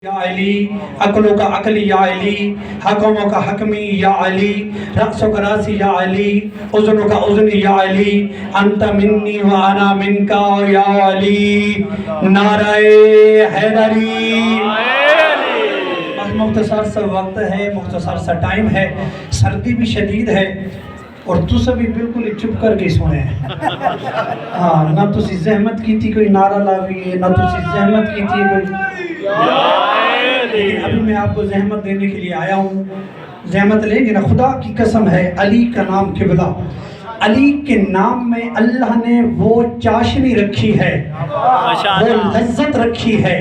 یا علی عقلوں کا عقلی یا علی حکموں کا حکمی یا علی رأسوں کا راسی یا علی اذنوں کا اذنی یا علی انت منی و انا منکا یا علی نعرہ حیدری۔ بس مختصر سا وقت ہے، مختصر سا ٹائم ہے، سردی بھی شدید ہے اور تو سبھی بالکل چپ کر کے سنے ہاں، نہ تو سی زحمت کی تھی کوئی نعرہ لاوی ہے، نہ تو سی زحمت کی تھی کوئی، لیکن ابھی میں آپ کو زحمت دینے کے لیے آیا ہوں۔ زحمت لیں گے نا، خدا کی قسم ہے، علی کا نام قبلہ، علی کے نام میں اللہ نے وہ چاشنی رکھی ہے، وہ لذت رکھی ہے،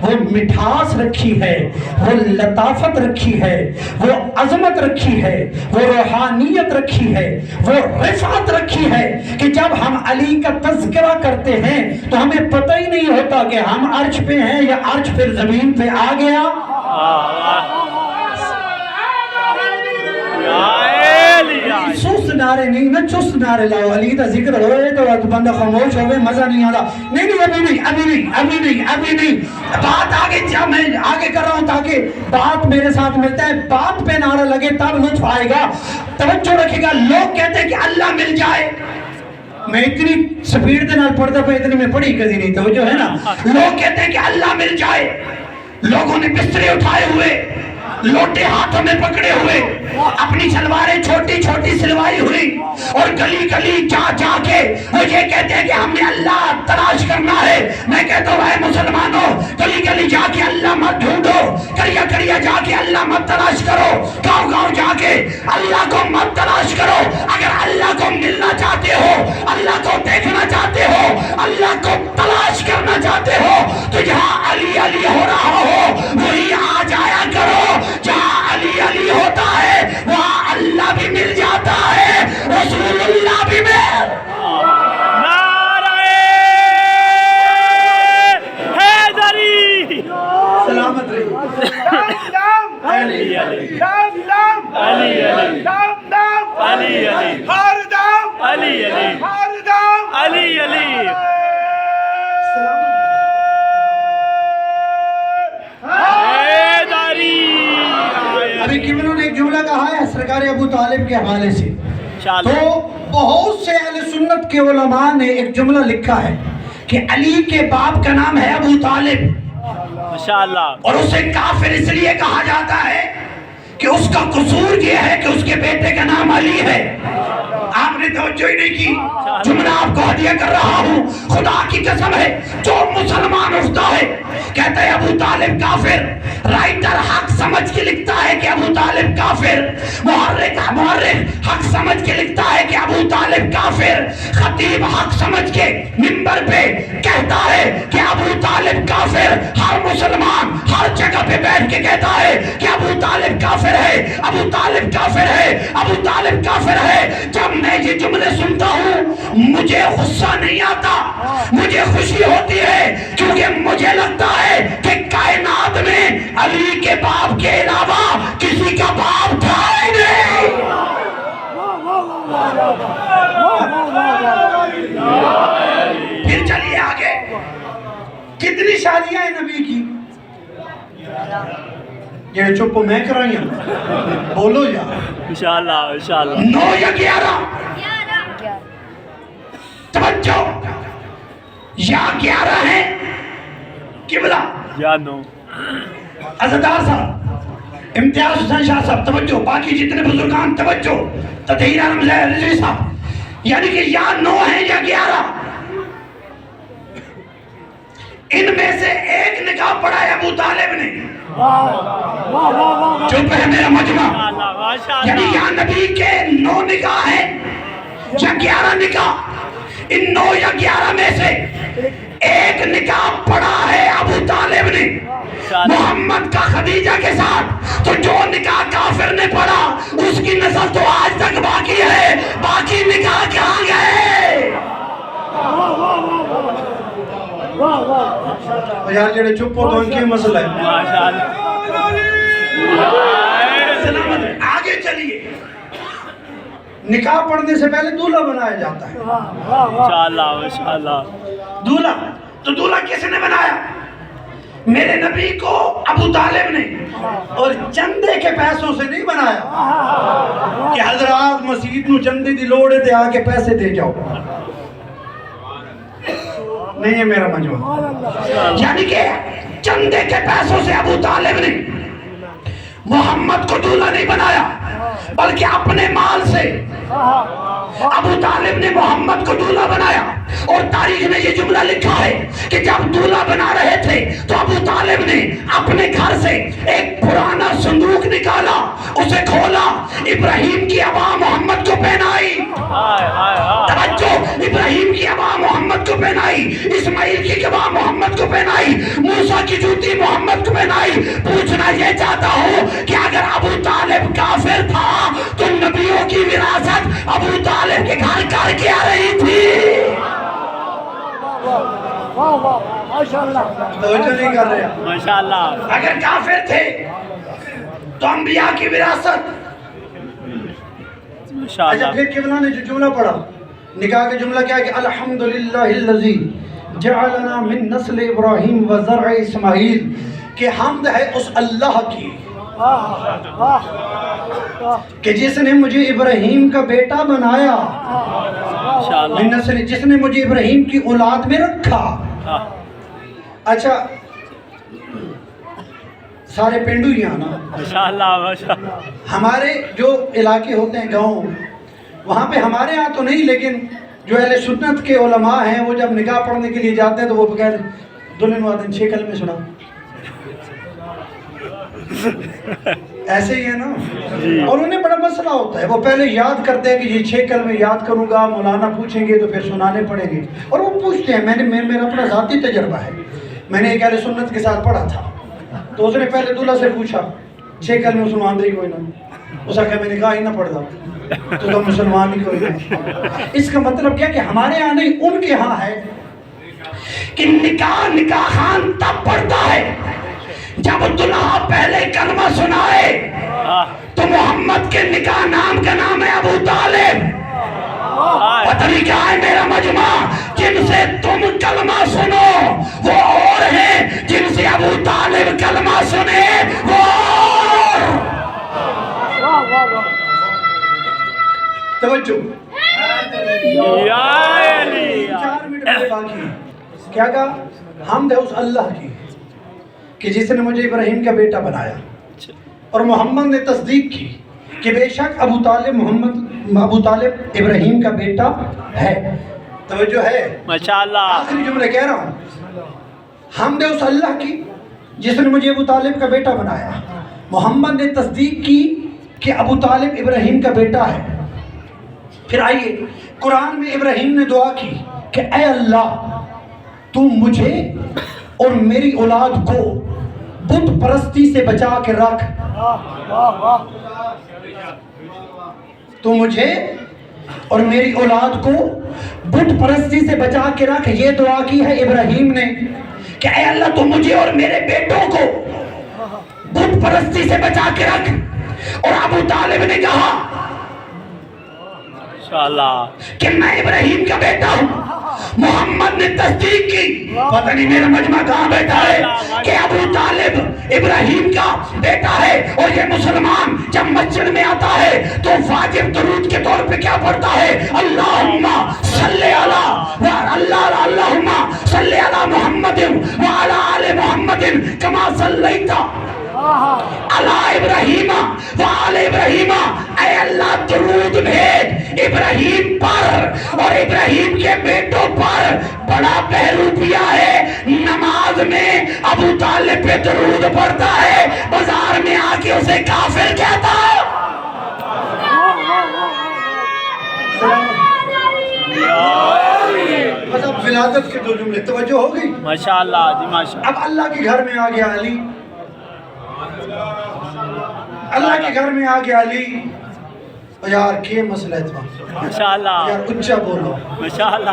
وہ مٹھاس رکھی ہے، وہ لطافت رکھی ہے، وہ عظمت رکھی ہے، وہ روحانیت رکھی ہے، وہ رفعت رکھی ہے کہ جب ہم علی کا تذکرہ کرتے ہیں تو ہمیں پتہ ہی نہیں ہوتا کہ ہم عرش پہ ہیں یا عرش پھر زمین پہ آ گیا۔ سست نعرے نہیں نا، چست نعرے لاؤ، علی دا ذکر ہوئے تو بندہ خاموش ہوئے، مزہ نہیں آتا۔ نہیں نہیں ابھی نہیں ابھی نہیں ابھی نہیں ابھی نہیں، بات آگے جا، میں آگے کر رہا ہوں تاکہ بات میرے ساتھ ملتا ہے، بات پہ نعرہ لگے تب لطف آئے گا۔ توجہ رکھے گا، لوگ کہتے ہیں کہ اللہ مل جائے، میں اتنی سپیڈ دے نال پڑھتا پہ اتنی میں پڑھی کدی نہیں، توجہ ہے نا۔ لوگ کہتے ہیں کہ اللہ مل جائے، لوگوں نے بسترے اٹھائے ہوئے، لوٹے ہاتھوں میں پکڑے ہوئے، اپنی شلواریں چھوٹی چھوٹی سلوائی ہوئی اور گلی گلی جا جا کے وہ یہ کہتے ہیں کہ ہمیں اللہ تلاش کرنا ہے۔ میں کہتا ہوں اے مسلمانوں، گلی گلی جا کے اللہ مت ڈھونڈو، کریا کریا جا کے اللہ مت تلاش کرو، گاؤں گاؤں جا کے اللہ کو مت تلاش کرو۔ اگر اللہ کو ملنا چاہتے ہو، اللہ کو دیکھنا چاہتے ہو، اللہ کو تلاش کرنا چاہتے ہو تو جہاں علی علی ہو رہا ہو وہی آ جایا کرو۔ جہاں علی علی ہوتا ہے وہاں اللہ بھی مل جاتا ہے، رسول اللہ بھی مل۔ نعرہ حیدری سلامت رہی۔ علی علی علی علی علی علی ہر دم علی علی ہر دم علی علی۔ ابھی کمنوں نے ایک جملہ کہا ہے سرکار ابو طالب کے حوالے سے، تو بہت سے اہل سنت کے علماء نے ایک جملہ لکھا ہے کہ علی کے باپ کا نام ہے ابو طالب، ماشاءاللہ، اور اور اسے کافر اس لیے کہا جاتا ہے کہ اس کا قصور یہ ہے کہ اس کے بیٹے کا نام علی ہے۔ آپ نے توجہ ہی نہیں کی، جملہ آپ کو ہدیہ کر رہا ہوں، خدا کی قسم ہے جو مسلمان اٹھتا ہے کہتا ہے ابو طالب کافر، رائٹر حق سمجھ کے لکھتا ہے کہ ابو طالب کافر، محرک حق سمجھ کے لکھتا ہے کہ ابو طالب کافر، خطیب حق سمجھ کے منبر پہ کہتا ہے کہ ابو طالب کافر، ہر مسلمان ہر جگہ پہ بیٹھ کے کہتا ہے کہ ابو طالب کافر ہے، ابو طالب کافر ہے، ابو طالب کافر ہے۔ جب میں یہ جملے سنتا ہوں مجھے غصہ نہیں آتا، مجھے خوشی ہوتی ہے، کیونکہ مجھے لگتا ہے کہ کائنات میں علی کے باپ کے علاوہ کسی کا باپ تھا ہی نہیں۔ پھر چلیے آگے، کتنی شادیاں ہیں نبی کی؟ یہ چپ میں کرائی ہوں، بولو یا انشاءاللہ انشاءاللہ 9 یا 11؟ توجہ، یا 11 ہیں قبلہ جانو عزدار صاحب، امتیاز حسین شاہ صاحب توجہ، باقی جتنے بزرگان توجہ، تطہیر عالم زہر رضوی صاحب، یعنی کہ یا 9 ہیں یا 11، ان میں سے ایک نکاح پڑھا ہے ابو طالب نے، چپ ہے میرا مجمع، یعنی یا نبی کے 9 نکاح ہیں یا 11 نکاح، ان 9 یا 11 میں سے ایک نکاح پڑھا ہے ابو طالب نے محمد کا خدیجہ کے ساتھ، تو جو نکاح کافر نے پڑھا اس کی نسل تو آج تک باقی ہے، باقی نکاح کہاں گئے؟ یار جڑے چپ ہو تو ان کی مسئلہ ہے۔ آگے چلیے، نکاح پڑھنے سے پہلے دولہا بنایا جاتا ہے، انشاءاللہ انشاءاللہ۔ دولہا، تو دولہا کس نے بنایا؟ میرے نبی کو ابو طالب نے اور چندے کے پیسوں سے نہیں بنایا کہ حضرات مسجد نو چندے دی لوڑ ہے آ کے پیسے دے جاؤ. نہیں ہے میرا مجمع. یعنی کہ چندے کے پیسوں سے ابو طالب نے محمد کو دولہا نہیں بنایا بلکہ اپنے مال سے ابو طالب نے محمد کو دولہا بنایا. اور تاریخ میں یہ جملہ لکھا ہے کہ جب دولہا بنا رہے تھے تو ابو طالب نے اپنے گھر سے ایک پرانا صندوق نکالا, اسے کھولا, ابراہیم کی ابا محمد کو پہنائی. توجہ, ابراہیم کی ابا محمد کو پہنائی, اسماعیل کی ابا محمد کو پہنائی, موسیٰ کی جوتی محمد کو پہنائی. پوچھنا یہ چاہتا ہوں کہ اگر ابو طالب کافر تھا تو نبیوں کی وراثت ابو طالب کے گھر کر کے آ رہی تھی. توجہ نہیں کر رہے. ماشاءاللہ. اگر کافر تھے تو انبیاء کی وراثت. اچھا پھر قبلہ نے جو جملہ پڑھا نکاح کا جملہ کیا ہے کہ الحمدللہ الذی جعلنا من نسل ابراہیم و زرع اسماعیل, کہ حمد ہے اس اللہ کی کہ جس نے مجھے ابراہیم کا بیٹا بنایا, من نسل, جس نے مجھے ابراہیم کی اولاد میں رکھا. اچھا سارے پینڈو ہی آنا. ماشاءاللہ ماشاءاللہ. ہمارے جو علاقے ہوتے ہیں گاؤں, وہاں پہ ہمارے ہاں تو نہیں, لیکن جو اہل سنت کے علماء ہیں وہ جب نکاح پڑھنے کے لیے جاتے ہیں تو وہ کہتے ہیں دلہن وادن 6 کلمے سنا. ایسے ہی ہے نا. اور انہیں بڑا مسئلہ ہوتا ہے, وہ پہلے یاد کرتے ہیں کہ یہ 6 کلمے یاد کروں گا, مولانا پوچھیں گے تو پھر سنانے پڑیں گے. اور وہ پوچھتے ہیں, میرا اپنا ذاتی تجربہ ہے, میں نے ایک اہل سنت کے ساتھ پڑھا تھا, تو اس نے پہلے دلہا سے پوچھا 6 کلمے سنوان دے کوئی نہ, اس نے کہا میں نکاح ہی نہ پڑھتا تو مسلمان ہی کوئی نہیں. اس کا مطلب کیا کہ ہمارے یہاں نہیں, ان کے ہاں ہے کہ نکاح خان تب پڑھتا ہے جب دلہا پہلے کلمہ سنائے تو محمد کے نکاح نام کا نام ہے ابو طالب. پتہ نہیں کیا ہے میرا مجمع, جن سے تم کلمہ سنو وہ اور ہیں, جن سے ابو طالب کلمہ سنے وہ اور. توجہ, 4 منٹ میرے باقی. کیا کہا؟ حمد ہے اس اللہ کی کہ جس نے مجھے ابراہیم کا بیٹا بنایا. اور محمد نے تصدیق کی کہ بے شک ابو طالب ابراہیم کا بیٹا ہے. توجہ ہے ماشاءاللہ. آخری جملے کہہ رہا ہوں, حمد ہے اس اللہ کی جس نے مجھے ابو طالب کا بیٹا بنایا. محمد نے تصدیق کی کہ ابو طالب ابراہیم کا بیٹا ہے. پھر آئیے, قرآن میں ابراہیم نے دعا کی کہ اے اللہ تو مجھے اور میری اولاد کو بت پرستی سے بچا کے رکھ. تو مجھے اور میری اولاد کو بت پرستی سے بچا کے رکھ. یہ دعا کی ہے ابراہیم نے کہ اے اللہ تو مجھے اور میرے بیٹوں کو بت پرستی سے بچا کے رکھ. اور ابو طالب نے کہا کہ میں ابراہیم کا بیٹا ہوں. محمد نے تصدیق کی, پتہ نہیں میرا مجمع کہاں بیٹا ہے, کہ ابو طالب ابراہیم کا بیٹا ہے. اور یہ مسلمان جب مسجد میں آتا ہے تو واجب درود کے طور پہ کیا پڑھتا ہے؟ اللہم صلی اللہم صلی علی محمد وعلی آل محمد کما صلیت علی ابراہیم وعلی ابراہیم. اے اللہ درود بھیج ابراہیم پر اور ابراہیم کے بیٹوں پر. بڑا بہروپیہ ہے, نماز میں ابو طالب پہ درود پڑھتا ہے, بازار میں آ کے اسے کافر کہتا ہے. مطلب ولادت کے 2 جملے. توجہ ہو گئی؟ ماشاءاللہ جی ماشاءاللہ. اب اللہ کے گھر میں آ گیا علی, اللہ کے گھر میں آ گیا علی. یار کیا مسئلہ ہے تمہارا, ماشاءاللہ یار اچھا بولو ماشاءاللہ.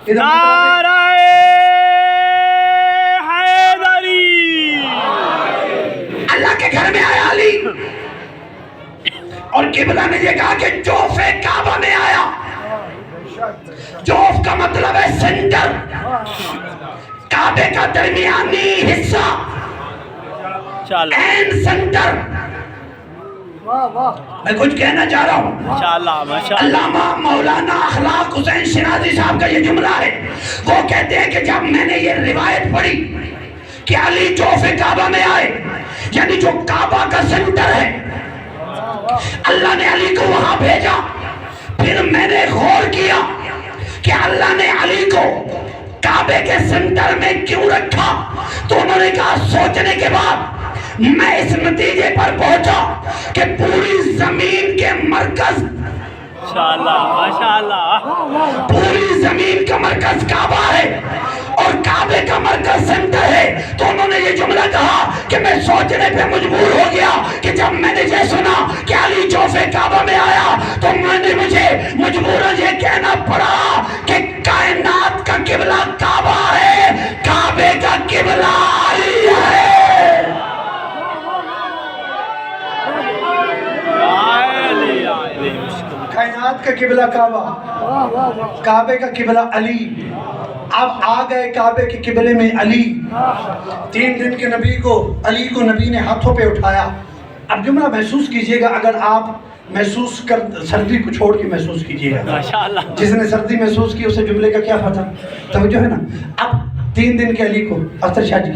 ادھر نعرہ حیدری. اللہ کے گھر میں آیا علی اور قبلہ نے یہ کہا کہ جوف کعبہ میں آیا. جوف کا مطلب ہے سینٹر, کعبے کا درمیانی حصہ ماشاءاللہ این سنٹر. میں کچھ کہنا چاہ رہا ہوں. ماشاءاللہ ماشاءاللہ علامہ مولانا اخلاق حسین شیرازی صاحب کا یہ جملہ ہے. وہ کہتے ہیں کہ جب میں نے یہ روایت پڑھی کہ علی جوف کعبہ میں آئے، یعنی جو کعبہ کا سنٹر ہے، اللہ نے علی کو وہاں بھیجا. پھر میں نے غور کیا کہ اللہ نے علی کو کعبے کے سنٹر میں کیوں رکھا. تو انہوں نے کہا سوچنے کے بعد میں اس نتیجے پر پہنچا کہ پوری زمین کے مرکز، ماشاءاللہ ماشاءاللہ پوری زمین کا مرکز کعبہ ہے اور کعبے کا مرکز سنٹر ہے. تو انہوں نے یہ جملہ کہا کہ میں سوچنے پہ مجبور ہو گیا کہ جب میں نے یہ سنا کہ علی جوف کعبہ میں آیا تو میں نے مجھے مجبوراً یہ کہنا پڑا کہ کائنات کا قبلہ کعبہ ہے، کعبے کا قبلہ علی ہے. کائنات کا قبلہ کعبہ، کعبے کا قبلہ علی. اب آ گئے کعبے کے قبلے میں علی. 3 دن کے نبی کو، علی کو نبی نے ہاتھوں پہ اٹھایا. اب جملہ محسوس کیجئے گا، اگر آپ محسوس کر، سردی کو چھوڑ کے محسوس کیجئے گا. ماشاءاللہ جس نے سردی محسوس کی اسے جملے کا کیا پتہ؟ توجہ ہے نا. اب 3 دن کے علی کو، اختر شاہ جی،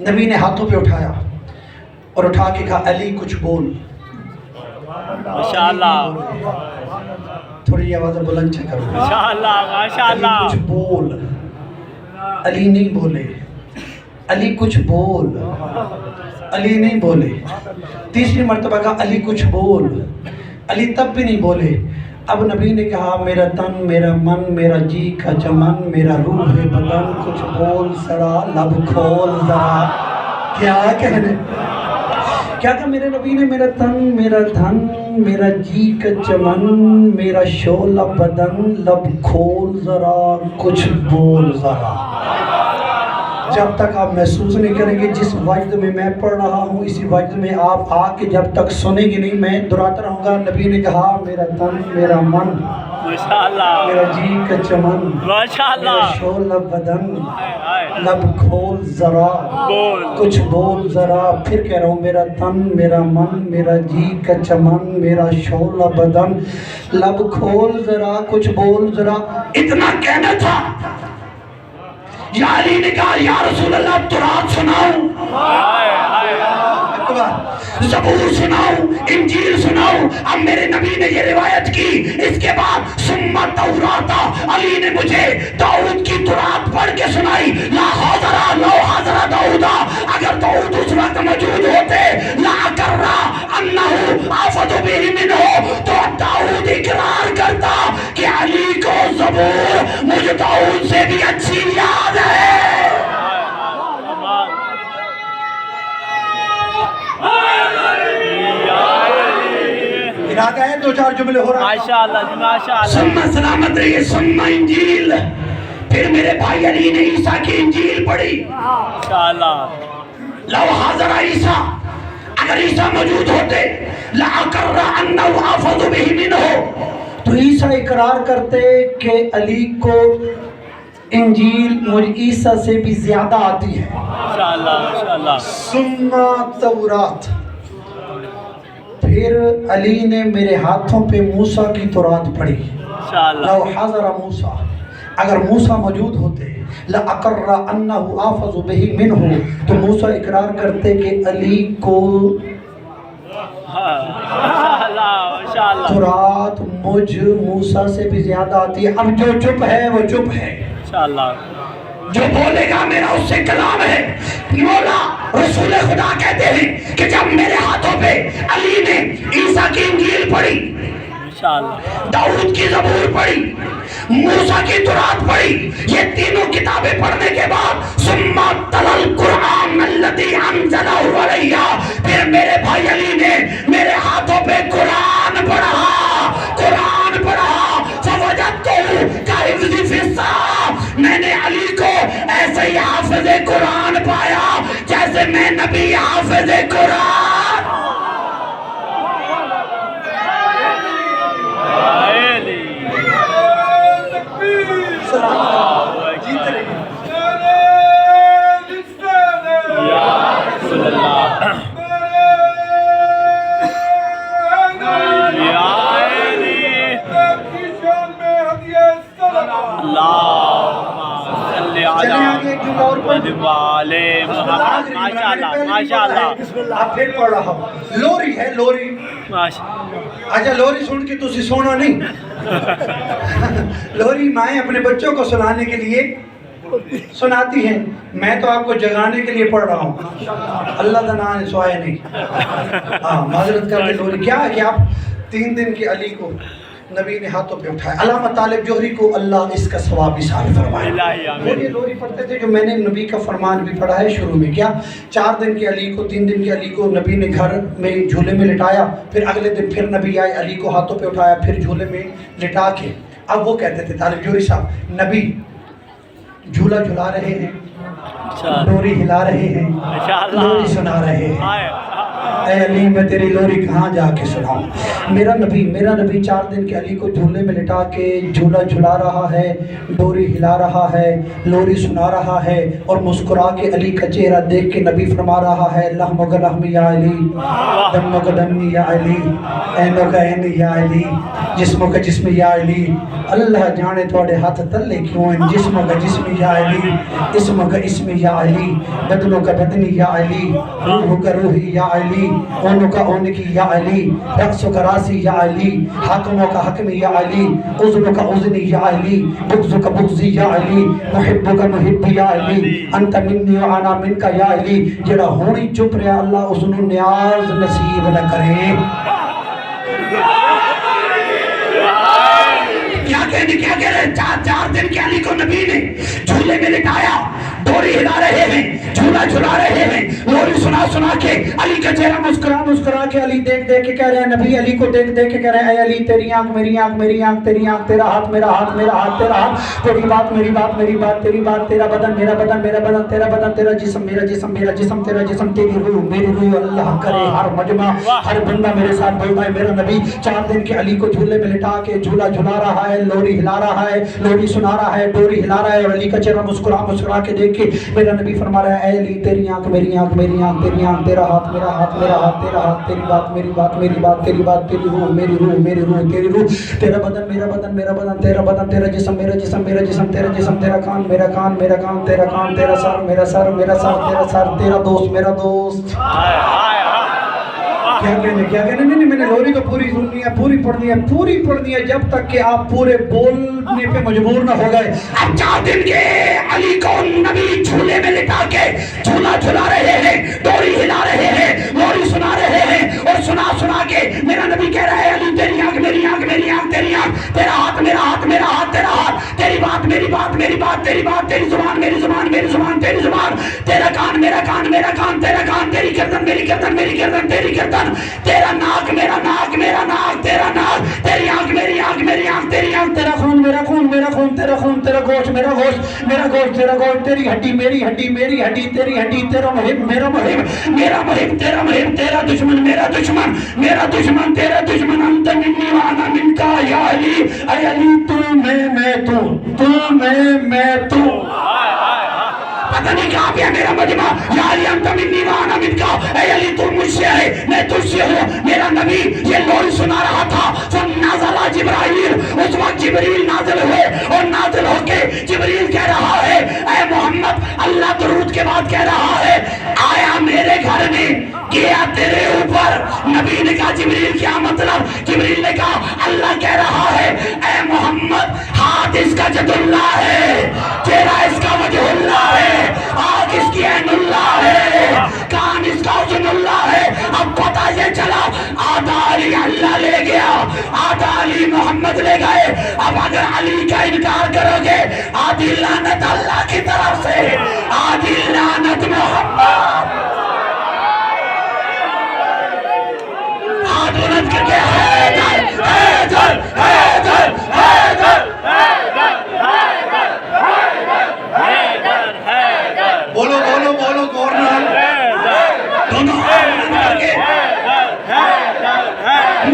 نبی نے ہاتھوں پہ اٹھایا اور اٹھا کے کہا علی کچھ بول. ماشاءاللہ تھوڑی آواز بلند سے کرو. ماشاءاللہ علی ماشاءاللہ کچھ بول. علی نہیں بولے. علی کچھ بول. علی نہیں بولے. تیسری مرتبہ کہا علی کچھ بول. علی تب بھی نہیں بولے. اب نبی نے کہا میرا تن، میرا من، میرا جی کا چمن، میرا روح بدن، کچھ بول ذرا، لب کھول ذرا. کیا کہنے، کیا کہا میرے نبی نے؟ میرا تن، میرا دھن، میرا جی کا چمن، میرا شعلہ بدن، لب کھول ذرا، کچھ بول ذرا. جب تک آپ محسوس نہیں کریں گے جس وجد میں پڑھ رہا ہوں، اسی وجد میں آپ آ کے جب تک سنیں گے نہیں، میں دہراتا رہوں گا. نبی نے کہا میرا تن، میرا من، ماشاءاللہ میرا جی کا چمن، ماشاءاللہ میرا شعلہ بدن، لب کھول ذرا، بول کچھ بول ذرا. پھر کہہ رہا ہوں میرا تن، میرا من، میرا جی کا چمن، میرا شعلہ بدن، لب کھول ذرا، کچھ بول ذرا. اتنا کہنا تھا. یا علی نے کہا یا رسول اللہ تورات سناؤں، زبور سناؤں، انجیل سناؤں. اب میرے نبی نے یہ روایت کی. اس کے بعد ثم توراتا، علی نے مجھے داؤد کی تورات پڑھ کے سنائی. لا حاضرہ لو حاضرہ داؤدا، اگر داؤد اس وقت موجود ہوتے، لا کرا انہو آفد بہ منہ، تو داؤد اقرار کرتا کہ علی کو زبور مجھ داؤد سے بھی اچھی یاد ہے. ارادہ ہے 2-4 جملے ہو رہا ہے. ماشاءاللہ جی ماشاءاللہ سننا سلامت رہیے. سننا انجیل. پھر میرے بھائی علی نے عیسیٰ کی انجیل پڑھی. ماشاءاللہ لو حاضر عیسیٰ، اگر عیسیٰ موجود ہوتے، لَأَقَرَّ أَنَّهُ أَفْضَلُ بِهِ مِنْهُ، تو عیسیٰ اقرار کرتے کہ علی کو انجیل مجھ عیسیٰ سے بھی زیادہ آتی ہے. ماشاءاللہ ماشاءاللہ سننا تورات. پھر علی نے میرے ہاتھوں پہ موسیٰ کی تورات پڑھی. ماشاءاللہ لو حضر موسیٰ، اگر موسیٰ موجود ہوتے، لَأَقَرَّ أَنَّهُ آفَضُ بِهِ مِنْهُ، تو موسیٰ اقرار کرتے کہ علی کو ماشاءاللہ ماشاءاللہ تورات مجھ موسیٰ سے بھی زیادہ آتی ہے. اب جو چپ ہے وہ چپ ہے. ماشاءاللہ جو بولے گا میرا اس سے کلام ہے. مولا رسول خدا کہتے ہیں کہ جب میرے ہاتھوں پہ علی نے عیسیٰ کی انجیل پڑھی، ماشاءاللہ داؤد کی زبور پڑھی، موسیٰ کی تورات پڑھی، یہ تینوں کتابیں پڑھنے کے بعد ثم تلا القرآن الذی انزلہ علیہ، پھر میرے بھائی علی نے میرے ہاتھوں پہ قرآن پڑھا. قرآن پڑھا. فوجدتہ کحفظ فی الصحف، میں نے علی کو ایسے ہی حافظ قرآن پایا جیسے میں نبی حافظ قرآن. माशाल्लाह माशाल्लाह अब फिर पढ़ रहा हूँ. लोरी है लोरी. माशाल्लाह अच्छा लोरी सुन के तुसी सोना नहीं. लोरी माएँ अपने बच्चों को सुनाने के लिए सुनाती हैं. मैं तो आपको जगाने के लिए पढ़ रहा हूँ. अल्लाह का नाम सोया नहीं. हाँ माजरत करके लोरी क्या है कि आप 3 दिन के अली को नबी ने हाथों पे उठाया. अल्लामा तालिब जोहरी को अल्लाह इसका सवाब भी साबित फरमाए. वो ये लोरी पढ़ते थे जो मैंने नबी का फरमान भी पढ़ा है शुरू में. क्या 4 दिन के अली को 3 दिन के अली को नबी ने घर में झूले में लिटाया. फिर अगले दिन फिर नबी आए, अली को हाथों पे उठाया, फिर झूले में लिटा के. अब वो कहते थे तालिब जोहरी साहब, नबी झूला झुला रहे हैं, लोरी हिला रहे हैं, लोरी सुना रहे हैं. ऐ अली मैं तेरी लोरी कहाँ जाके सुनाऊं. मेरा नबी 4 दिन के अली को झूले में लिटा के झूला झुला रहा है, डोरी हिला रहा है, लोरी सुना रहा है और मुस्कुरा के अली का चेहरा देख के नबी फरमा रहा है, लहमुक लहमी या अली, दम्मुक दम्मी या अली, ऐनुक ऐनी या अली, जिस्मुक जिस्म या अली. अल्लाह जाने थोड़े हाथ तले क्यों हैं. जिस्मुक जिस्म या अली, इस्मुक इस्म या अली, बदनुक बदनी या अली, रूहुक रूही या अली, ओनुका ओनकी या अली, रक्सुका रासी या अली, हाकमुका हकमी या अली, उज़्नुका उज़्नी या अली, बुग़्ज़ुका बुग़्ज़ी या अली, मुहिब्बुका मुहिब्बी या अली, अंत मिन्नी व अना मिनका या अली. जेड़ा होनी चुप रहा अल्लाह उसनू न्याज नसीब न करे. क्या कह रहे. 4 दिन के अली को नबी ने झूले में लिटाया, डोरी हिला रहे हैं, झूला झुला रहे हैं, लोरी सुना सुना के अली का चेहरा मुस्कुरा के अली देख देख के कह रहे हैं. नबी अली को देख देख के कह रहे हैं, अली तेरी आंख मेरी आंख, मेरी आंख तेरी आंख, तेरा हाथ मेरा हाथ, मेरा हाथ तेरा हाथ, तेरी बात मेरी बात, मेरी बात तेरी बात, तेरा बदन मेरा बदन, मेरा बदन तेरा बदन, तेरा जिस्म मेरा जिस्म, मेरा जिस्म तेरा जिस्म, तेरी रूह मेरी रूह. अल्लाह करे हर मजमा हर बंदा मेरे साथ बोलता है मेरा नबी 4 दिन के अली को झूले में लिटा के झूला झुला रहा है, लोरी हिला रहा है, लोरी सुना रहा है, डोरी हिला रहा है और अली का चेहरा मुस्कुरा के देख के मेरा नबी फरमा रहा है, ऐ अली तेरी आंख मेरी आंख, मेरी आंख तेरी आंख, तेरा हाथ मेरा हाथ, मेरा हाथ तेरा हाथ, तेरी बात मेरी बात, मेरी बात तेरी बात, तेरी रूह मेरी रूह, मेरी रूह तेरी रूह, तेरा बदन मेरा बदन, मेरा बदन तेरा बदन, तेरा जिस्म मेरा जिस्म, मेरा जिस्म तेरा जिस्म, तेरा कान मेरा कान, मेरा कान तेरा कान, तेरा सर मेरा सर, मेरा सर तेरा सर, तेरा दोस्त मेरा दोस्त. क्या कहने नहीं मैंने लोरी तो पूरी सुननी है, पूरी पढ़नी है जब तक कि आप पूरे बोलने पे मजबूर न हो गए. अब 4 दिन के अली को नबी झूले में लिटा के झूला झुला रहे हैं, डोरी हिला रहे हैं, लोरी सुना रहे हैं और सुना सुना के मेरा नबी कह रहा है, अली तेरी आंख मेरी आंख, मेरी आंख तेरी आंख, तेरा हाथ मेरा हाथ, मेरा हाथ तेरा हाथ, तेरी बात मेरी बात, मेरी बात तेरी बात, तेरी जुबान मेरी जुबान, मेरी जुबान तेरी जुबान, तेरा कान मेरा कान, मेरा कान तेरा कान, तेरी गर्दन मेरी गर्दन, मेरी गर्दन तेरी गर्दन, तेरा नाक मेरा नाक, मेरा नाक तेरा नाक, तेरी आंख मेरी आंख, मेरी आंख तेरी आंख, तेरा खून मेरा खून, मेरा खून तेरा खून, तेरा गोश्त मेरा गोश्त, मेरा गोश्त तेरा गोश्त, तेरी हड्डी मेरी हड्डी, मेरी हड्डी तेरी हड्डी, तेरा मुहिब मेरा मुहिब, मेरा मुहिब तेरा मुहिब, तेरा दुश्मन मेरा दुश्मन, मेरा दुश्मन तेरा दुश्मन, अंत मिन्नी व अना मिनका या अली. ऐ अली तू मैं तू, तू मैं तू. पता नहीं कहाँ पे है मेरा मजमा. या अली अंत मिन्नी व अना मिनका, ऐ अली तू मुझसे है मैं तुझसे हूँ. मेरा नबी ये लोरी सुना रहा था. फन्नाज़ला जिब्राइल, उस वक्त जिब्रील नाज़िल हुए और नाज़िल होके जिब्रील कह रहा है, ऐ मोहम्मद अल्लाह दरूद के बाद कह रहा है, आया मेरे घर में गया तेरे ऊपर. नबी ने कहा जिब्रील क्या मतलब? जिब्रील ने कहा अल्लाह कह रहा है, ऐ मोहम्मद हाथ इसका जदुल्लाह है, चेहरा इसका वजहुल्लाह है, आँख इसकी ऐनुल्लाह है, कान इसका उज़्नुल्लाह है. अब पता ये चला आधा अली अल्लाह ले गया, आधा अली मोहम्मद ले गए. अब अगर अली का इनकार करोगे आधी लानत अल्लाह की तरफ से, आधी लानत मोहम्मद. हाथ बुलंद करके हैदर हैदर हैदर हैदर बोलो बोलो बोलो गवर्नर दोनों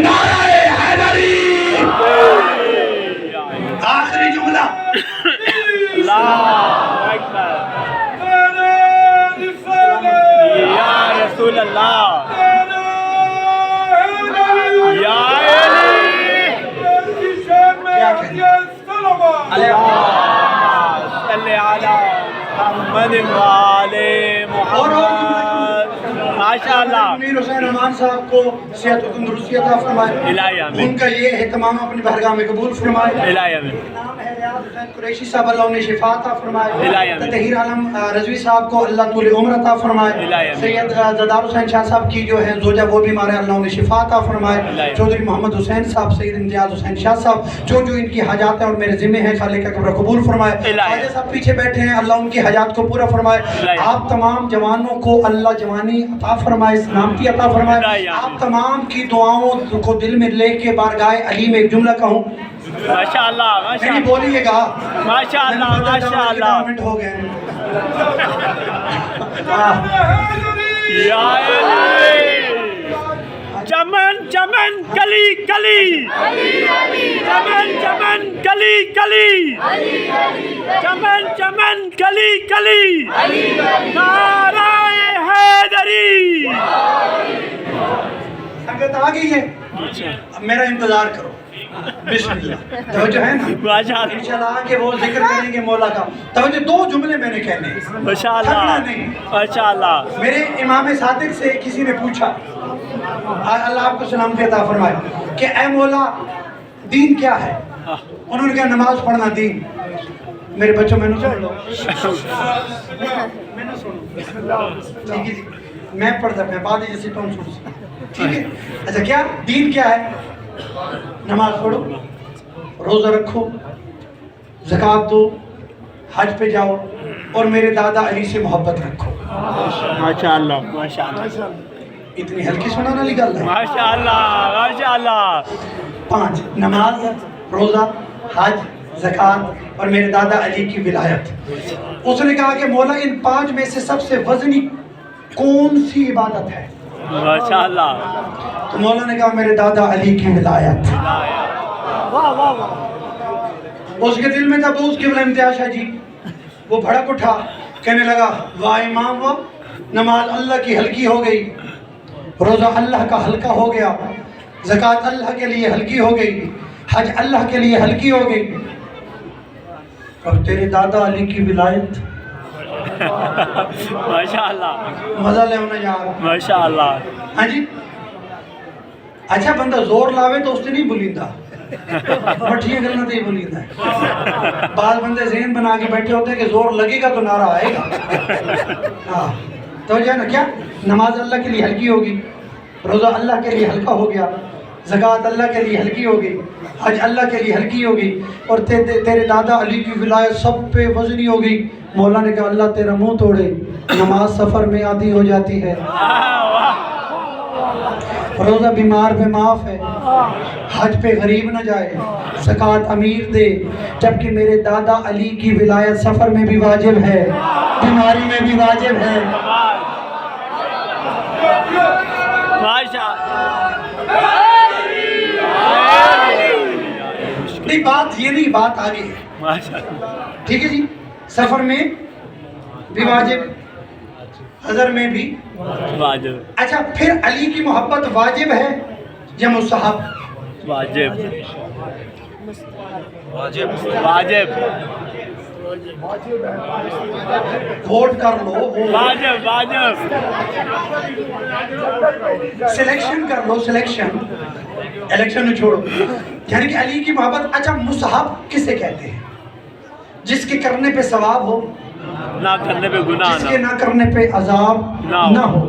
नारे हैदरी. आखिरी जुमला अल्लाह अकबर या रसूल अल्लाह या अली. क्या कहते अल्लाह सल्ले अला मुहम्मद व आले मुहम्मद. माशाअल्लाह मीर हुसैन अमान साहब को सेहत और तंदुरुस्ती अता फरमाए, इलाही आमीन उनका ये एहतमाम अपनी बारगाह में कबूल फरमाए। इलाही आमीन नाम है रियाज हुसैन कुरैशी साहब, अल्लाह उन्हें शिफा अता फरमाए। इलाही आमीन। तहीर आलम रजवी साहब को अल्लाह तूल उम्र अता फरमाए। इलाही आमीन। सैयद जदार हुसैन शाह साहब की जो है जोजा वो बीमार है, अल्लाह उन्हें शिफा अता फरमाए। इलाही। चौधरी मोहम्मद हुसैन साहब, सैयद इम्तियाज हुसैन शाह साहब, जो इनकी हाजात हैं और मेरे ज़िम्मे हैं, खालिक का कब्र कबूल फरमाए। इलाही। ख्वाजा साहब पीछे बैठे हैं, अल्लाह उनकी हाजात को पूरा फरमाए। इलाही। आप तमाम जवानों को अल्लाह जवानी अता फरमाए, सलामती अता इलाही फरमाए। आमीन। आप तमाम की दुआओं को दिल में लेके बारगाह अली में एक जुमला कहूँ, माशाअल्लाह नहीं माशाअल्लाह बोलिएगा। माशाअल्लाह माशाअल्लाह मिनट हो गए। या अली चमन चमन कली कली चमन चमन कली कली चमन चमन कली कली नाराए हैदरी। संगत आ गई है, अब मेरा इंतजार करो। बिस्मिल्लाह, तवज्जो है ना? माशाअल्लाह इंशाल्लाह आके वो जिक्र करेंगे मौला का। तवज्जो, दो जुमले मैंने कहने हैं, माशाअल्लाह थकना नहीं। माशाअल्लाह मेरे इमाम सादिक से किसी ने पूछा, अल्लाह आपको सलामती अता फरमाए, कि ऐ मौला दीन क्या है? उन्होंने कहा नमाज पढ़ना दीन। मेरे बच्चों मैंने सुन लो, मैंने सुनो, ठीक है जी, मैं पढ़ता, मैं बाद जैसे टोन सुन, ठीक है? अच्छा, क्या दीन क्या है? नमाज पढ़ो, रोज़ा रखो, ज़कात दो, हज पे जाओ और मेरे दादा अली से मोहब्बत रखो। माशाअल्लाह माशाअल्लाह इतनी हल्की सुनाने वाली गल है। माशाअल्लाह माशाअल्लाह 5 नमाज, रोज़ा, हज, ज़कात और मेरे दादा अली की विलायत। उसने कहा कि मौला इन 5 में से सबसे वज़नी कौन सी इबादत है? माशाअल्लाह तो मौला ने कहा मेरे दादा अली की विलायत। उसके दिल में था वो उसके इम्तियाज शाह जी, वो भड़क उठा, कहने लगा वाह इमाम वाह, नमाज अल्लाह की हल्की हो गई, रोज़ा अल्लाह का हल्का हो गया, ज़कात अल्लाह के लिए हल्की हो गई, हज अल्लाह के लिए हल्की हो गई, और तेरे दादा अली की विलायत। माशाअल्लाह मज़ा ले होना यार। माशाअल्लाह हाँ जी, अच्छा बंदा जोर लावे तो उससे नहीं बुलिंदा, ठीक गलना तो ही बुलिंदा है। बाल बंदे ज़हन बना के बैठे होते हैं कि जोर लगेगा तो नारा आएगा। हाँ, तो जो है ना, क्या नमाज अल्लाह के लिए हल्की होगी, रोज़ा अल्लाह के लिए हल्का हो गया, ज़कात अल्लाह के लिए हल्की होगी, हज अल्लाह के लिए हल्की होगी, और तेरे दादा अली की विलायत सब पे वज़नी होगी। मौला ने कहा अल्लाह तेरा मुंह तोड़े, नमाज सफ़र में आधी हो जाती है, रोज़ा बीमार पे माफ़ है, हज पे गरीब न जाए, ज़कात अमीर दे, जबकि मेरे दादा अली की विलायत सफ़र में भी वाजिब है, बीमारी में भी वाजिब है। नहीं बात ये नहीं, बात आगे है, माशाअल्लाह ठीक है जी। सफ़र में भी वाजिब, हज़र में भी वाजिब। अच्छा, फिर अली की मोहब्बत वाजिब है या मुस्तहब? वाजिब वाजिब वाजिब वोट कर लो, वाजिब वाजिब सिलेक्शन कर लो, सिलेक्शन, इलेक्शन में छोड़ो। यानी कि अली की मोहब्बत। अच्छा, मुस्तहब किसे कहते हैं? जिसके करने पे सवाब हो, ना करने पे गुनाह जिसके ना करने पे अजाब ना हो।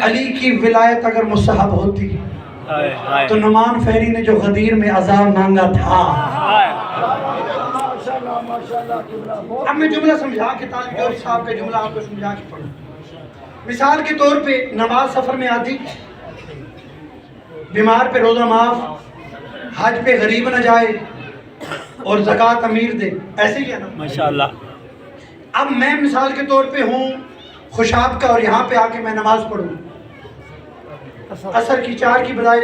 अली की विलायत अगर मुस्तहब होती हाय तो नुमान फेरी ने जो गदीर में अजाब मांगा था। हाय अब मैं जुमला समझा के तालिब साहब का जुमला आपको समझा के पढ़ूं। मिसाल के तौर पे नमाज सफ़र में आती, बीमार पे रोज़ा माफ़, हज पे गरीब न जाए और ज़कात अमीर दे, ऐसे ही है ना? माशाअल्लाह। अब मैं मिसाल के तौर पे हूँ खुशाब का और यहाँ पे आके मैं नमाज पढ़ूँ, असर की 4 की बजाय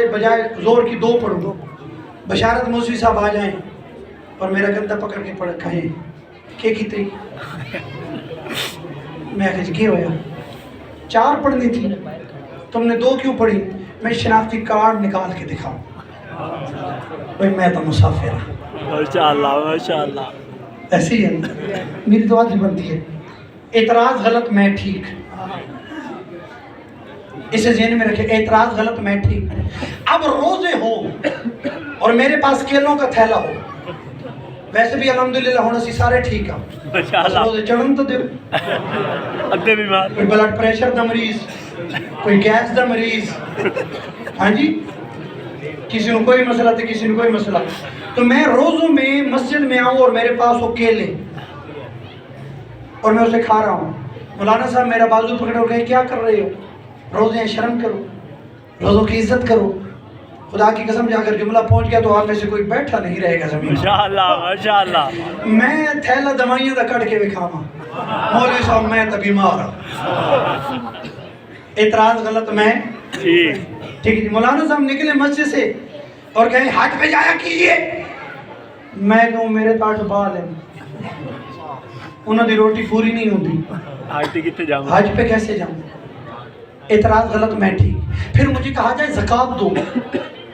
जोर की 2 पढ़ूँ, बशारत मौसी साहब आ जाएं और मेरा गद्दा पकड़ के पढ़ कहें के कितनी मैं क्या होया 4 पढ़नी थी, तुमने 2 क्यों पढ़ी? मैं शनाख्ती कार्ड निकाल के दिखाऊं भाई मैं तो मुसाफिर हूं। माशाअल्लाह माशाअल्लाह। ऐसे ही है ना? मेरी तो आज बनती है, एतराज़ गलत मैं ठीक। اسے ذہن میں رکھے، اعتراض غلط میں ٹھیک۔ اب روزے ہو اور میرے پاس کیلوں کا تھیلا ہو، ویسے بھی الحمدللہ ہونا سی سارے ٹھیک ہیں، بس روزے چڑھن تو دیو۔ ادھے بیمار کوئی بلڈ پریشر دا مریض، کوئی گیس دا مریض، ہاں جی، کسی نے کوئی مسئلہ تھا، کسی نے کوئی مسئلہ، تو میں روزوں میں مسجد میں آؤں اور میرے پاس ہو کیلے اور میں اسے کھا رہا ہوں، مولانا صاحب میرا بازو پکڑے اور کہے کیا کر رہے ہو، روزے ہیں شرم کرو، روزوں کی عزت کرو۔ خدا کی قسم جا کر جملہ پہنچ گیا تو آپ میں سے کوئی بیٹھا نہیں رہے گا زمین۔ ماشاءاللہ ماشاءاللہ۔ میں تھیلا دوائیاں دا کٹ کے بھی کھاواں، مولوی صاحب میں تو بیمار ہوں، اعتراض غلط میں ٹھیک ہے جی۔ مولانا صاحب نکلے مسجد سے اور کہیں حج پہ جایا کیجئے، میں کہوں میرے تو 8 بال ہیں، انہوں دی روٹی پوری نہیں ہوتی، آج کتے جاؤں حج پہ کیسے جاؤں؟ اعتراض غلط میں ٹھیک۔ پھر مجھے کہا جائے زکوٰۃ دو،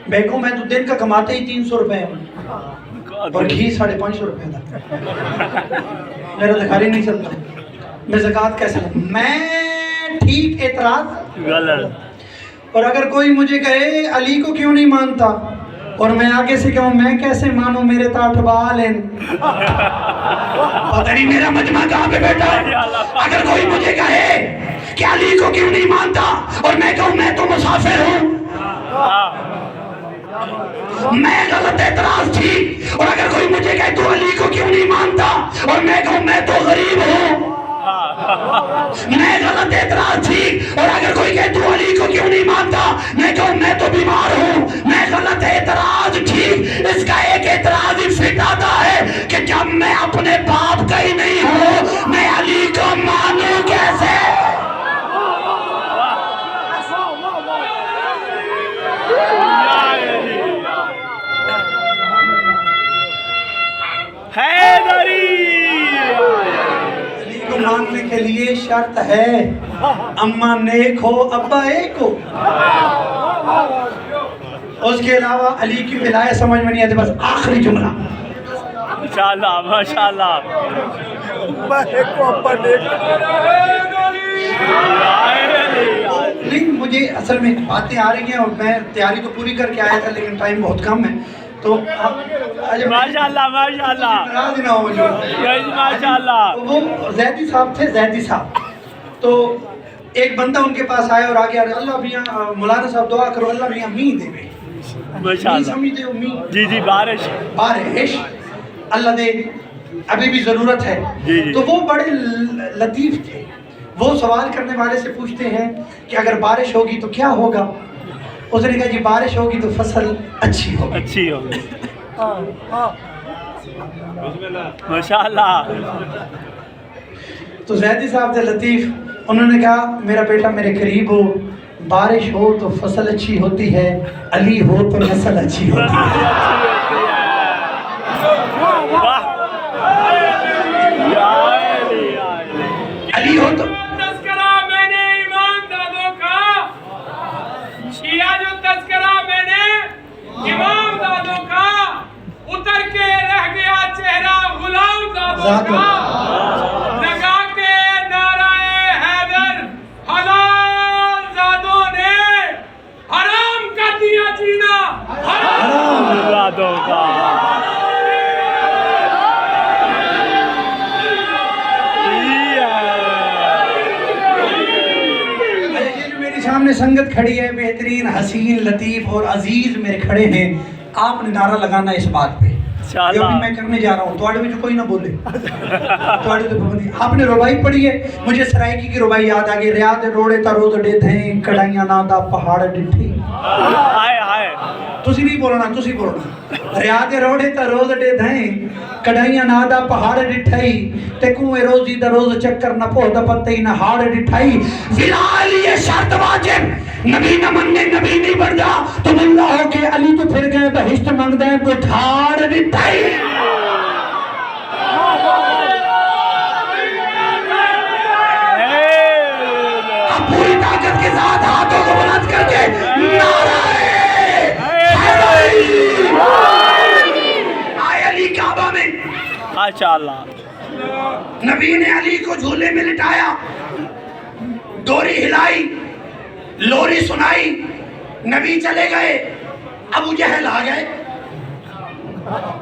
میں کہوں میں تو دن کا کماتے ہی 300 روپے ہوں اور گھی 550 روپے تھا، میرا تو گھر ہی نہیں چلتا، میں زکوٰۃ کیسے لوں؟ میں ٹھیک، اعتراض غلط۔ اور اگر کوئی مجھے کہے علی کو کیوں نہیں مانتا اور میں آگے سے کہوں میں کیسے مانوں، میرے تو 8 بال ہیں، پتہ نہیں میرا مجمع کہاں پہ بیٹھا ہے۔ اگر کوئی مجھے کہے کہ علی کو کیوں نہیں مانتا اور میں کہوں میں تو مسافر ہوں، میں غلط، اعتراض ٹھیک۔ اور اگر کوئی مجھے کہے تو علی کو کیوں نہیں مانتا اور میں کہوں میں تو غریب ہوں، میں غلط، اعتراض ٹھیک۔ اور اگر کوئی کہے تو علی کو کیوں نہیں مانتا، میں کہوں میں تو بیمار ہوں، میں غلط، اعتراض ٹھیک۔ اس کا ایک اعتراض ہی فٹ آتا ہے کہ جب میں اپنے باپ کا ہی نہیں ہوں میں علی کو مانوں کیسے؟ علی کو ماننے کے لیے شرط ہے اماں نیک ہو ابا ایک ہو، اس کے علاوہ علی کی ولایت سمجھ میں نہیں آتی۔ بس آخری جملہ، ماشاءاللہ ماشاءاللہ۔ لیکن مجھے اصل میں باتیں آ رہی ہیں اور میں تیاری تو پوری کر کے آیا تھا لیکن ٹائم بہت کم ہے، تو ماشاءاللہ ماشاءاللہ ناراض نہ ہو مجھے۔ ماشاءاللہ۔ وہ زیدی صاحب تھے، زیدی صاحب، تو ایک بندہ ان کے پاس آیا اور آگے اللہ میاں مولانا صاحب دعا کرو اللہ میاں می دے بے، می سمجھتے ہو؟ می جی جی، بارش بارش اللہ دے، ابھی بھی ضرورت ہے۔ تو وہ بڑے لطیف تھے، وہ سوال کرنے والے سے پوچھتے ہیں کہ اگر بارش ہوگی تو کیا ہوگا؟ اس نے کہا جی بارش ہوگی تو فصل اچھی ہوگی، اچھی ہوگی۔ ماشاءاللہ۔ تو زیدی صاحب تھے لطیف، انہوں نے کہا میرا بیٹا میرے قریب ہو، بارش ہو تو فصل اچھی ہوتی ہے، علی ہو تو نسل اچھی ہوتی ہے۔ علی ہو تو تذکرہ میں نے امام دادوں کا، شیعہ جو تذکرہ میں نے امام دادوں کا، اتر کے رہ گیا چہرہ غلام دادوں کا، لگا کے نعرہ حیدر حلال زادوں نے حرام کر دیا جینا، حرام زادوں کا۔ سامنے سنگت کھڑی ہے، بہترین، حسین، لطیف اور عزیز میرے کھڑے ہیں، آپ نے نعرہ لگانا اس بات پہ جو بھی میں کرنے جا رہا ہوں، توڑے میں جو کوئی نہ بولے، توڑے تو پابندی۔ آپ نے ربائی پڑھی ہے، مجھے سرائکی کی ربائی یاد آ گئی، ریاض روڑے تا روز ڈے دھیں کڑائیاں نہ دا پہاڑ ڈٹھی، آئے آئے تسی نہیں بولنا، تسی بولنا، ریاض روڑے تا روز ڈے دھیں کڑائیاں نہ دا پہاڑ ڈٹھائی، تے کنویں روزی دا روز چکر نہ پو دا پتے نہ ہاڑ ڈٹھائی، ولا لیے شرط واجب، نبی نہ مننے نبی نہیں بن جا، تم اللہ ہو کے علی تو پھر گئے بہشت منگ دیں تو ٹھاڑ ڈٹھائی۔ اب پوری طاقت کے ساتھ ہاتھوں کو بلند کر کے نعرہ آئے علی کعبہ میں، ماشاءاللہ۔ نبی نے علی کو جھولے میں لٹایا، ڈوری ہلائی، लोरी सुनाई, नबी चले गए, अबू जहल आ गए,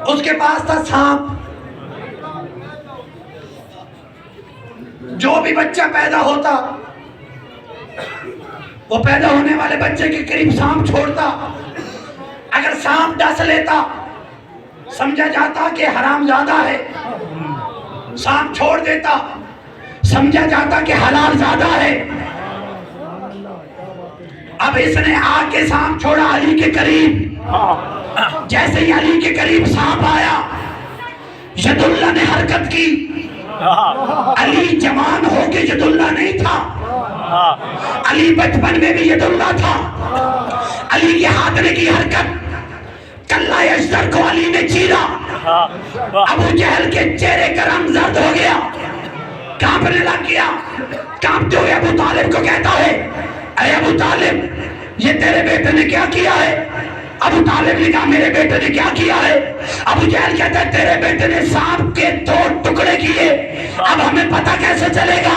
उसके पास था सांप। जो भी बच्चा पैदा होता वो पैदा होने वाले बच्चे के करीब सांप छोड़ता। अगर सांप डस लेता समझा जाता कि हरामजादा है, सांप छोड़ देता समझा जाता कि हलाल ज़्यादा है। अब इसने आके सांप छोड़ा अली के करीब। जैसे ही अली के करीब सांप आया, यदुल्ला ने हरकत की। अली जवान होके यदुल्ला नहीं था, अली बचपन में भी यदुल्ला था। अली के हाथ ने की हरकत, कल्ला अजदर को अली ने चीरा। अबू जहल के चेहरे का रंग जर्द हो गया, कांपने लग गया। कांपते हुए अबू तालिब को कहता है, अरे अबू तालिब, ये तेरे बेटे ने क्या किया है? अबू तालिब ने कहा, मेरे बेटे ने क्या किया है? अबू जहल कहता है, तेरे बेटे ने सांप के 2 टुकड़े किए। अब हमें पता कैसे चलेगा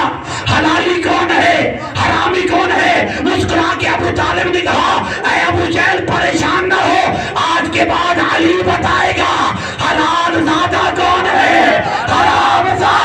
हलाली कौन है हरामी कौन है? मुस्कुरा के अबू तालिब ने कहा, अरे अबू जहल परेशान ना हो, आज के बाद अली बताएगा हलाल ज़्यादा कौन है हराम ज़्यादा।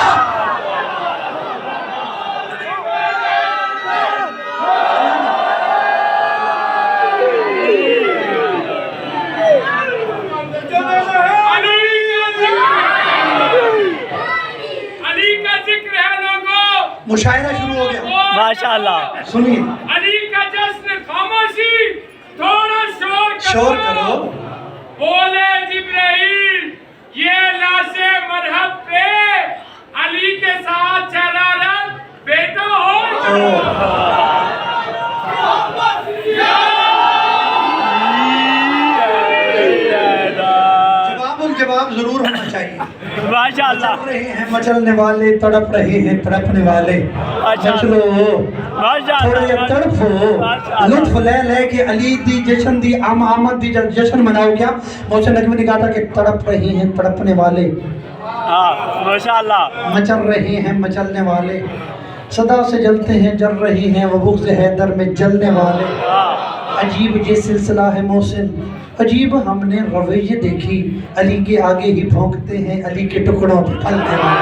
मुशायरा शुरू हो गया। माशाअल्लाह। सुनिए, अली का जश्न, खामोशी, थोड़ा शोर करो। बोले जिब्राइल, ये लाशे मरहब पे अली के साथ शरारत बेटा हो। जवाब जरूर होना चाहिए। माशाअल्लाह। मचल रहे हैं मचलने वाले, तड़प रहे हैं तड़पने वाले। मचलो, थोड़ा तड़फो, लुत्फ ले के अली दी जश्न दी आमद दी जश्न मनाओ। क्या मौसम नकवी ने कहा था कि तड़प रहे हैं तड़पने वाले। माशाअल्लाह। मचल रहे हैं मचलने वाले, सदा से जलते हैं जल रही हैं वो बुग़्ज़ हैदर में जलने वाले। अजीब ये सिलसिला है मोहसिन, अजीब हमने रवैये देखी, अली के आगे ही भौंकते हैं अली के टुकड़ों पे पलने वाले।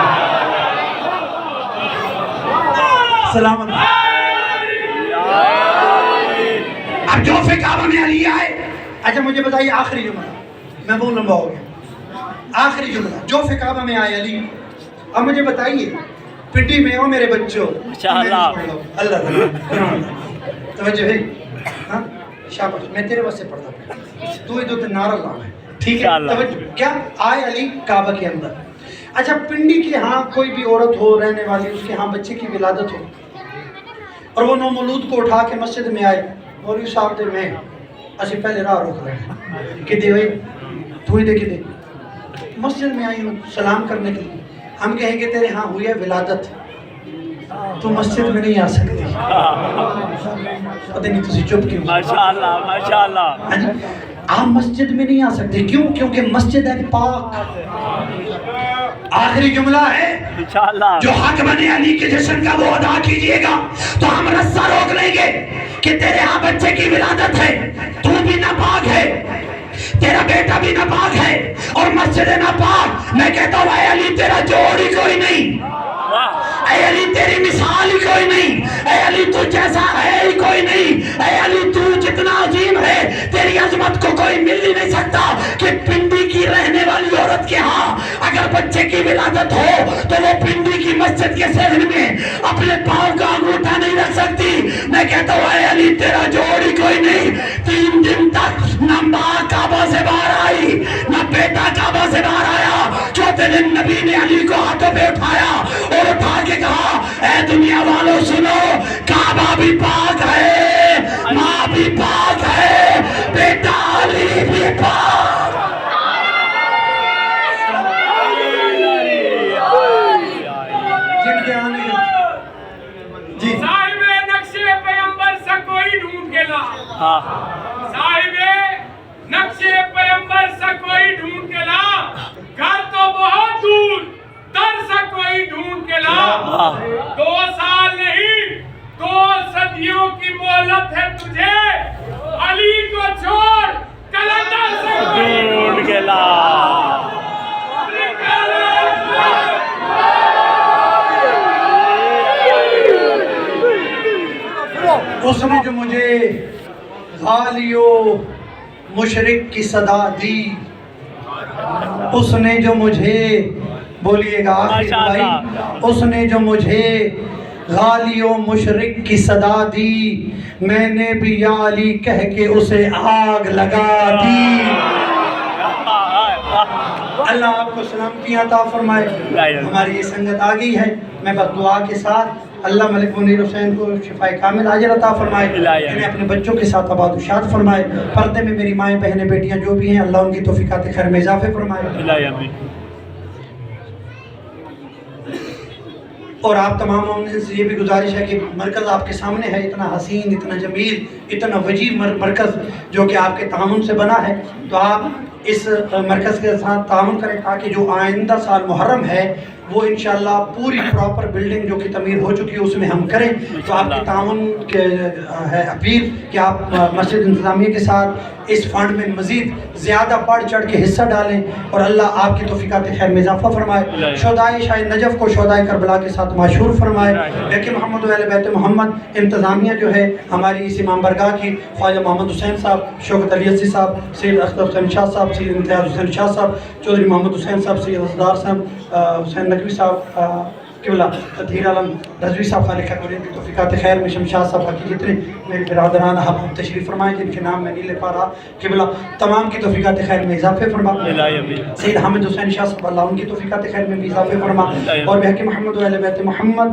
सलामत। अब जो काबा में अली आए। अच्छा मुझे बताइए आखिरी जुमला, मैं बहुत लंबा हो गया। आखिरी जुमला, जो काबा में आए अली। अब मुझे बताइए, पिटी में हो मेरे बच्चों, इंशाअल्लाह। अल्लाह तवज्जो है। हाँ शाबाश, मैं तेरे वास्ते पढ़ता हूँ, तू इधर नारा लाना है, ठीक है? तवज्जो। क्या आए अली काबा के अंदर। अच्छा पिंडी के यहाँ कोई भी औरत हो रहने वाली, उसके यहाँ बच्चे की विलादत हो और वो नौमौलूद को उठा के मस्जिद में आए, मौलवी साहब दे मैं असी पहले राह रोक रहे हैं कि दे भाई तू ही दे मस्जिद में आई हूँ सलाम करने के लिए। हम कहेंगे तेरे यहाँ हुई है विलादत, तू मस्जिद में नहीं आ सकती। पता नहीं तुझे चुप क्यों? माशाअल्लाह माशाअल्लाह। आप मस्जिद में नहीं आ सकते, क्यों? क्योंकि मस्जिद है पाक। आखिरी जुमला है इंशाअल्लाह, जो हक बने अली के जश्न का वो अदा कीजिएगा तो हम रस्सा रोक लेंगे कि तेरे यहाँ बच्चे की विलादत है, तू भी नापाक है, तेरा बेटा भी नापाक है और मस्जिद नापाक। मैं कहता हूँ ऐ अली तेरा जोड़ ही कोई नहीं, ऐ अली तेरी मिसाल ही कोई नहीं, ऐ अली तू जैसा है ही कोई नहीं, ऐ अली तू जितना अजीम है तेरी अजमत को कोई मिल ही नहीं सकता कि पिंडी की रहने वाली औरत के यहाँ अगर बच्चे की विलादत हो तो वो पिंडी की मस्जिद के सहन में अपने पाँव का अंगूठा नहीं रख सकती। मैं कहता हूँ ऐ अली तेरा जोड़ ही कोई नहीं। 3 दिन तक न माँ काबा से बाहर आई न बेटा काबा से बाहर आया। चौथे दिन नबी ने अली को हाथों पे उठाया और उठा के कहा, ऐ दुनिया वालों सुनो, काबा भी पाक है, माँ भी पाक है, बेटा अली भी पाक। जी साहिबे नक्शे पैगंबर से कोई ढूंढ के ला, साहिबे नक्शे पैगंबर से कोई ढूंढ के ला, घर तो बहुत दूर, दर से कोई ढूंढ के ला। 2 साल नहीं 2 सदियों की मोहलत है तुझे, अली को छोड़ कलंदर से ढूंढ के ला। उसने जो मुझे गालियो मुशरिक की सदा दी, उसने जो मुझे, बोलिएगा आखिर भाई, उसने जो मुझे गालियो मुशरिक की सदा दी, मैंने भी या अली कह के उसे आग लगा दी। अल्लाह आपको सलामती अता फरमाए। हमारी ये संगत आ गई है, मैं बस दुआ के साथ अल्लाह मलिक मुनीर हुसैन को शिफाए कामिल आजिल अता फरमाए, इन्हें अपने बच्चों के साथ आबाद शाद फरमाए। पर्दे में मेरी माएँ बहनें बेटियाँ जो भी हैं, अल्लाह उनकी तौफीकात खैर में इजाफे फरमाए। और आप तमाम मोमिनीन से ये भी गुजारिश है कि मरकज़ आपके सामने है, इतना हसीन, इतना जमील, इतना वजीब मरकज़ जो कि आपके तामुन से बना है, तो आप इस मरकज़ के साथ तामुन करें ताकि जो आइंदा साल मुहर्रम है वो इंशाअल्लाह पूरी प्रॉपर बिल्डिंग जो कि तमीर हो चुकी है उसमें हम करें। तो आपके तामुन के है अपील कि आप मस्जिद इंतज़ामिया के साथ इस फंड में मज़ीद ज़्यादा बढ़ चढ़ के हिस्सा डालें और अल्लाह आपकी तौफीकात खैर में इजाफ़ा फरमाए। शोदाए शाह नजफ़ को शोदाए करबला के साथ मशहूर फरमाए। लेकिन मोहम्मद वाले बैत मोहम्मद इंतज़ामिया जो है हमारी इस इमाम बरगाह की, ख्वाजा मोहम्मद हुसैन साहब, शौकत अली अस्सी साहब, सैयद अख्तर हुसैन शाह साहब, सैयद इम्तियाज़ हुसैन शाह साहब, चौधरी मोहम्मद हुसैन साहब, सैयद असदार साहब, हुसैन नकवी साहब, किबला तदहीर आलम रज़वी साहब, खालिका कुरीन की तौफीकात खैर में, शमशाद साहब, बाकी जितने मेरे बिरादरान आप तशरीफ़ फरमाएँ जिनके नाम मैं नहीं ले पा रहा, किबला तमाम की तौफीकात खैर में इजाफ़े फरमा। सैयद हामिद हुसैन शाह साहब, अल्लाह उनकी तौफीकात खैर में भी इजाफ़े फरमा। और बहक़ मोहम्मद वाले बैत मोहम्मद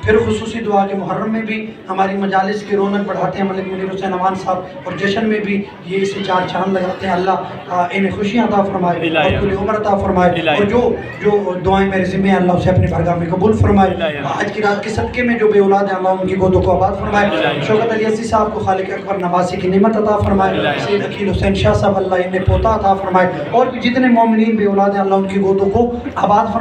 फिर खुसूसी दुआ के मुहर्रम में भी हमारी मजालिस की रौनक बढ़ाते हैं मलिक मुनीर हुसैन अमान साहब, और जश्न में भी ये इसे 4 चांद लगाते हैं। अल्लाह इन्हें खुशियाँ अता फरमाए और पूरी उम्र अता फरमाए, और जो दुआएं मेरे ज़िम्मे अल्लाह उसे अपनी बारगाह में कबूल फरमाए। आज की रात के सदक़े में जो बे औलाद हैं अल्लाह उनकी गोदों को आबाद फरमाए। शौकत अली अस्सी साहब को खालिक अकबर नवासी की नेमत अता फरमाए। सैयद अकील हुसैन शाह साहब, अल्लाह इन्हें पोता अता फरमाए, और भी जितने मोमिनीन बे औलाद हैं अल्लाह उनकी गोदों को आबाद फरमाए।